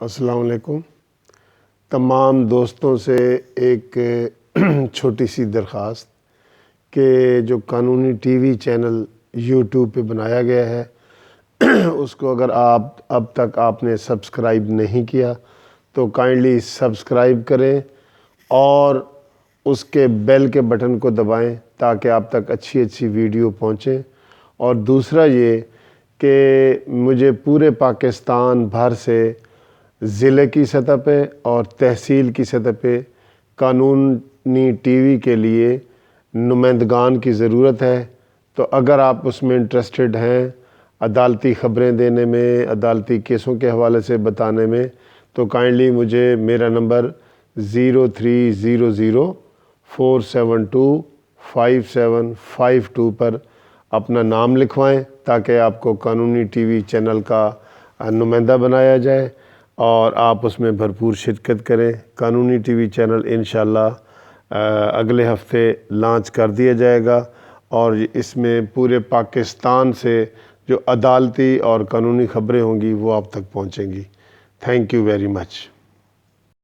السلام علیکم۔ تمام دوستوں سے ایک چھوٹی سی درخواست کہ جو قانونی ٹی وی چینل یوٹیوب پہ بنایا گیا ہے اس کو اگر اب تک آپ نے سبسکرائب نہیں کیا تو کائنڈلی سبسکرائب کریں اور اس کے بیل کے بٹن کو دبائیں تاکہ آپ تک اچھی ویڈیو پہنچیں۔ اور دوسرا یہ کہ مجھے پورے پاکستان بھر سے ضلع کی سطح پہ اور تحصیل کی سطح پہ قانونی ٹی وی کے لیے نمائندگان کی ضرورت ہے، تو اگر آپ اس میں انٹرسٹڈ ہیں عدالتی خبریں دینے میں، عدالتی کیسوں کے حوالے سے بتانے میں، تو کائنڈلی مجھے میرا نمبر 0300472575 پر اپنا نام لکھوائیں تاکہ آپ کو قانونی ٹی وی چینل کا نمائندہ بنایا جائے اور آپ اس میں بھرپور شرکت کریں۔ قانونی ٹی وی چینل انشاءاللہ اگلے ہفتے لانچ کر دیا جائے گا اور اس میں پورے پاکستان سے جو عدالتی اور قانونی خبریں ہوں گی وہ آپ تک پہنچیں گی۔ Thank you very much.